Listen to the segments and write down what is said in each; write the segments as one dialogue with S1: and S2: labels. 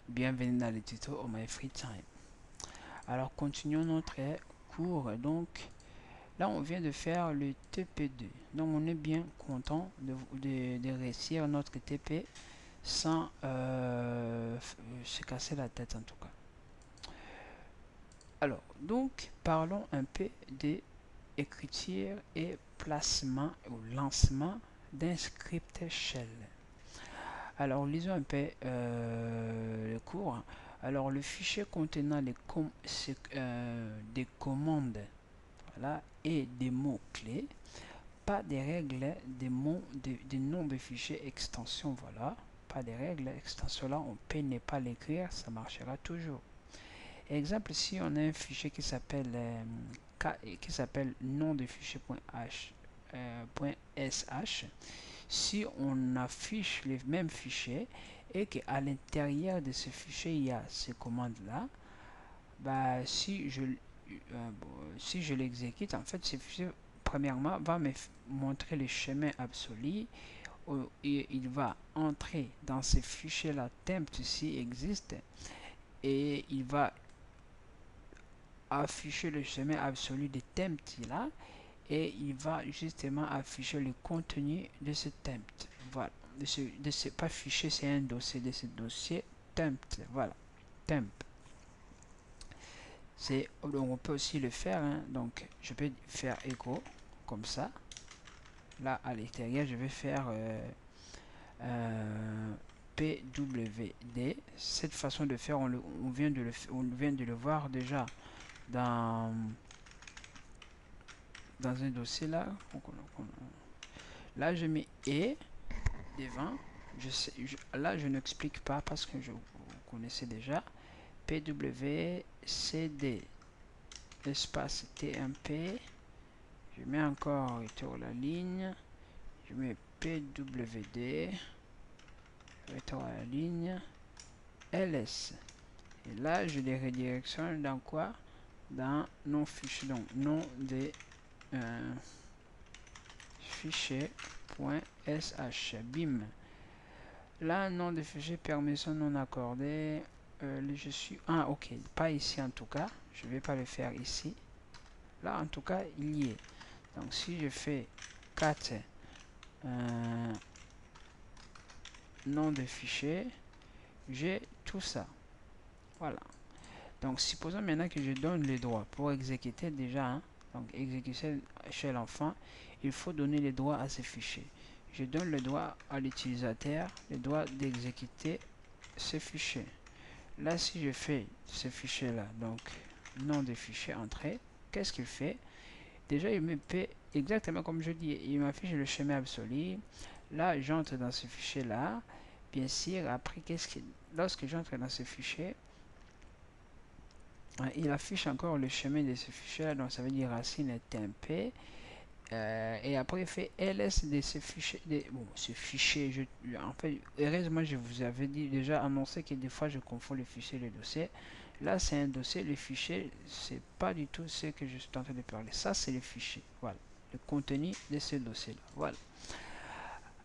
S1: Bienvenue dans le tuto Oh My Free Time. Alors continuons notre cours. Donc là on vient de faire le TP2. Donc on est bien content de réussir notre TP sans se casser la tête en tout cas. Alors donc parlons un peu d'écriture et placement ou lancement d'un script shell. Alors, lisons un peu le cours. Alors, le fichier contenant des commandes, voilà, et des mots-clés, pas des règles, des noms de fichiers, extension, voilà, pas des règles, extension là, on peut ne pas l'écrire, ça marchera toujours. Exemple, si on a un fichier qui s'appelle nom de fichier.sh, .sh, si on affiche les mêmes fichiers et qu'à l'intérieur de ce fichier il y a ces commandes là, bah, si je l'exécute, en fait ce fichier premièrement va me montrer le chemin absolu et il va entrer dans ce fichier là temp s'il existe et il va afficher le chemin absolu de temp là et il va justement afficher le contenu de ce temp. Voilà, pas fichier, c'est un dossier, de ce dossier temp. Voilà, temp. Donc on peut aussi le faire, hein. Donc je peux faire echo comme ça. Là à l'intérieur, je vais faire pwd. Cette façon de faire, on vient de le voir déjà dans un dossier là. Là je mets et devant. Là je n'explique pas parce que vous connaissez déjà. pwcd espace tmp. Je mets encore retour la ligne. Je mets pwd retour à la ligne ls. Et là je les redirectionne dans quoi? Dans nos fichiers. Donc nom des fichiers .sh. Bim. Là, nom de fichier, permission non accordée. Je suis. Ah, ok. Pas ici en tout cas. Je vais pas le faire ici. Là, en tout cas, il y est. Donc, si je fais 4 nom de fichier, j'ai tout ça. Voilà. Donc, supposons maintenant que je donne les droits pour exécuter déjà. Hein, donc, exécuter chez l'enfant, il faut donner les droits à ce fichier. Je donne le droit à l'utilisateur, le droit d'exécuter ce fichier. Là, si je fais ce fichier là, donc nom de fichier entrée, qu'est-ce qu'il fait? Déjà, il me fait exactement comme je dis, il m'affiche le chemin absolu. Là, j'entre dans ce fichier là. Bien sûr, après, lorsque j'entre dans ce fichier, il affiche encore le chemin de ce fichier là, donc ça veut dire racine tmp. Et après il fait ls de ce fichier. En fait, heureusement, je vous avais dit déjà annoncé que des fois je confonds le fichier et le dossier. Là, c'est un dossier, le fichier, c'est pas du tout ce que je suis en train de parler. Ça, c'est le fichier. Voilà, le contenu de ce dossier-là. Voilà.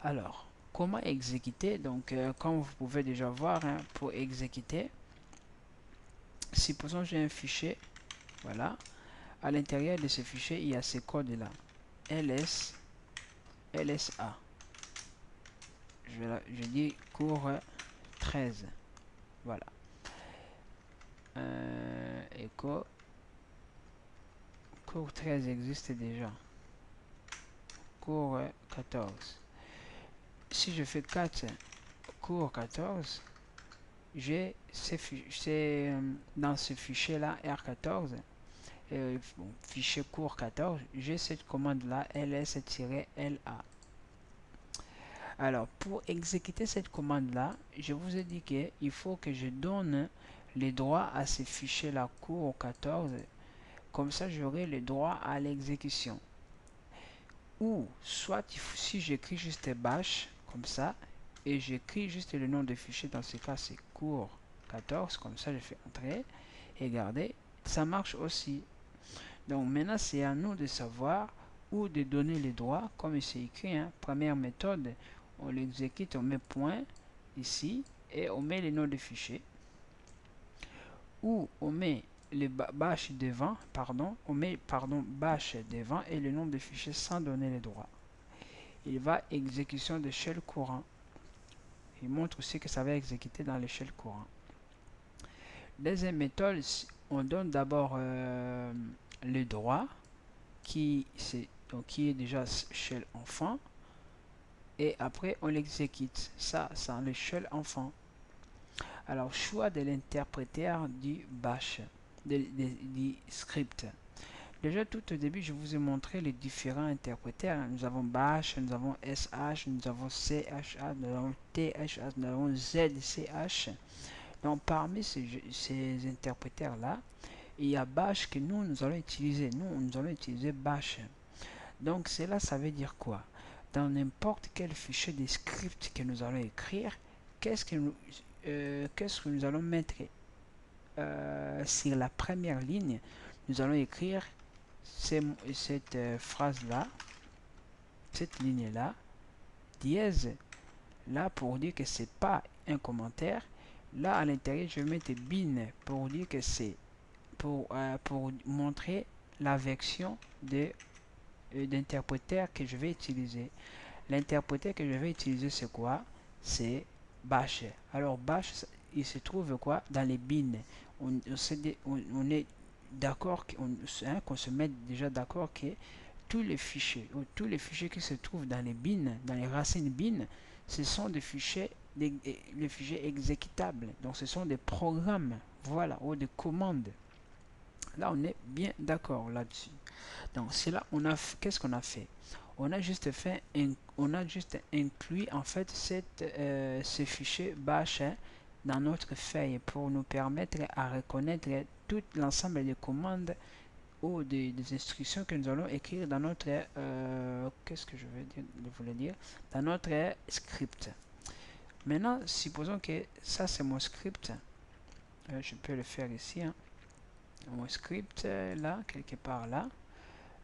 S1: Alors, comment exécuter? Donc, comme vous pouvez déjà voir, hein, pour exécuter, supposons j'ai un fichier. Voilà. À l'intérieur de ce fichier, il y a ces codes-là. ls LSA. Je dis cours 13. Voilà. Echo. Cours 13 existe déjà. Cours 14. Si je fais 4 cours 14, j'ai dans ce fichier là R14, bon, fichier cours 14, j'ai cette commande là ls-la. Alors, pour exécuter cette commande-là, je vous ai dit qu'il faut que je donne les droits à ces fichiers-là, cours 14. Comme ça, j'aurai le droit à l'exécution. Ou, soit si j'écris juste bash, comme ça, et j'écris juste le nom de fichier, dans ce cas, c'est cours 14. Comme ça, je fais entrer. Et regardez, ça marche aussi. Donc, maintenant, c'est à nous de savoir ou de donner les droits, comme c'est écrit. Hein. Première méthode, on l'exécute, on met point ici et on met les noms de fichiers. où on met le bash devant, on met bash devant et le nom de fichier sans donner les droits. Il va exécution de shell courant. Il montre aussi que ça va exécuter dans le shell courant. Deuxième méthode, on donne d'abord le droit qui est déjà shell enfant et après on l'exécute. Ça, c'est le shell enfant. Alors, choix de l'interpréteur du bash, du script. Déjà, tout au début, je vous ai montré les différents interpréteurs. Nous avons bash, nous avons sh, nous avons chha, nous avons thsh, nous avons zch. Donc, parmi ces interpréteurs-là, il y a bash que nous allons utiliser. Nous allons utiliser bash. Donc, cela, ça veut dire quoi? Dans n'importe quel fichier de script que nous allons écrire, qu'est-ce que nous allons mettre sur la première ligne? Nous allons écrire cette phrase-là, cette ligne-là, dièse, là pour dire que c'est pas un commentaire. Là, à l'intérieur, je vais mettre bin pour dire que c'est pour montrer la version d'interpréteur que je vais utiliser. L'interpréteur que je vais utiliser, c'est quoi? C'est bash. Alors, bash, il se trouve quoi? Dans les bins. On est d'accord qu'on se met déjà d'accord que tous les fichiers qui se trouvent dans les bins, dans les racines bin, ce sont des fichiers, les fichiers exécutables. Donc, ce sont des programmes, voilà, ou des commandes. Là, on est bien d'accord là-dessus. Donc, c'est là, qu'est-ce qu'on a fait? On a juste inclus en fait ce fichier bash dans notre feuille pour nous permettre à reconnaître tout l'ensemble des commandes ou des instructions que nous allons écrire dans notre qu'est-ce que je voulais dire dans notre script. Maintenant, supposons que ça c'est mon script. Je peux le faire ici, hein. Mon script là, quelque part là.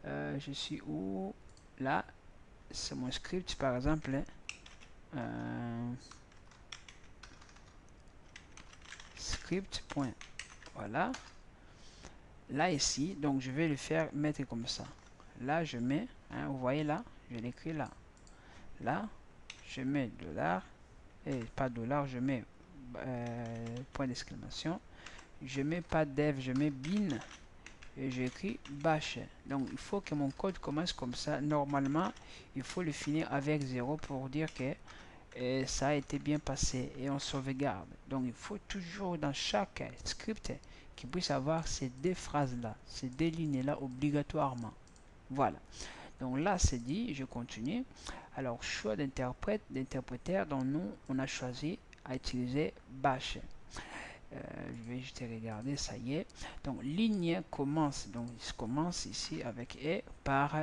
S1: Je suis où? Là, c'est mon script par exemple. Script. Voilà. Là ici, donc je vais le faire mettre comme ça. Là, je mets, hein, vous voyez là, je l'écris là. Là, je mets $, et pas $, je mets point d'exclamation. Je mets pas dev, je mets bin. Et j'écris bash. Donc il faut que mon code commence comme ça. Normalement, il faut le finir avec 0 pour dire que ça a été bien passé et on sauvegarde. Donc il faut toujours dans chaque script qu'il puisse avoir ces deux phrases là, ces deux lignes là obligatoirement. Voilà. Donc là c'est dit, je continue. Alors choix d'interpréteur, donc nous on a choisi à utiliser bash. Je vais juste regarder, ça y est. Donc ligne commence, donc il commence ici avec par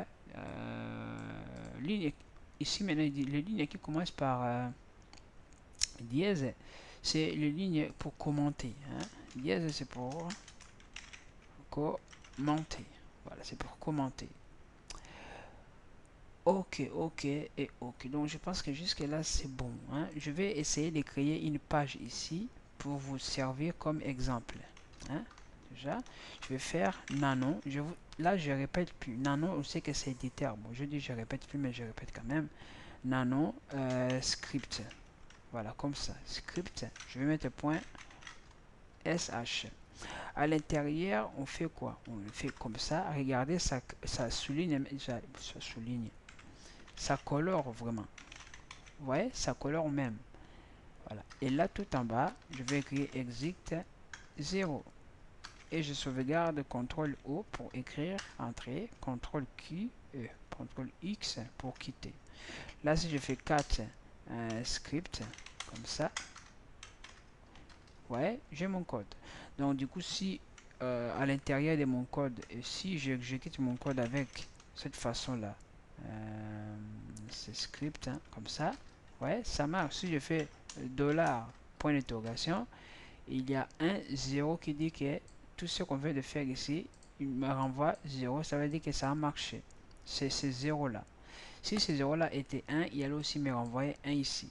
S1: ligne. Ici maintenant il dit les lignes qui commencent par dièse, c'est les lignes pour commenter, hein. Dièse c'est pour commenter, voilà, c'est pour commenter. Ok, ok et ok. Donc je pense que jusque là c'est bon, hein. Je vais essayer de créer une page ici pour vous servir comme exemple, hein. Déjà je vais faire nano, là je répète plus. Nano, on sait que c'est éditeur, bon je dis je répète plus mais je répète quand même. Nano script, voilà, comme ça, script. Je vais mettre point sh. À l'intérieur on fait quoi? On fait comme ça. Regardez, ça souligne, ça colore vraiment. Vous voyez, ça colore même. Voilà. Et là, tout en bas, je vais écrire exit 0. Et je sauvegarde CTRL O pour écrire, entrer, CTRL Q, CTRL X pour quitter. Là, si je fais 4 script, comme ça, ouais, j'ai mon code. Donc, du coup, si à l'intérieur de mon code, et si j'exécute mon code avec cette façon-là, ce script, hein, comme ça, ouais, ça marche. Si je fais point d'interrogation, il y a un 0 qui dit que tout ce qu'on vient de faire ici, il me renvoie 0, ça veut dire que ça a marché. C'est ce 0 là. Si ce 0 là était 1, il allait aussi me renvoyer 1 ici.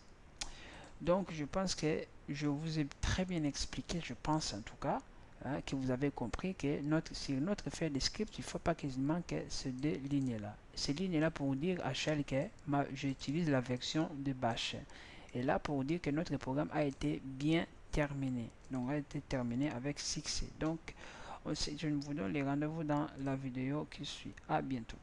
S1: Donc je pense que je vous ai très bien expliqué, je pense en tout cas. hein, que vous avez compris que sur notre feuille de script, il ne faut pas qu'il manque ces deux lignes-là. Ces lignes-là pour dire à Shell que j'utilise la version de Bash. Et là, pour dire que notre programme a été bien terminé. Donc, a été terminé avec succès. Donc, je vous donne les rendez-vous dans la vidéo qui suit. À bientôt.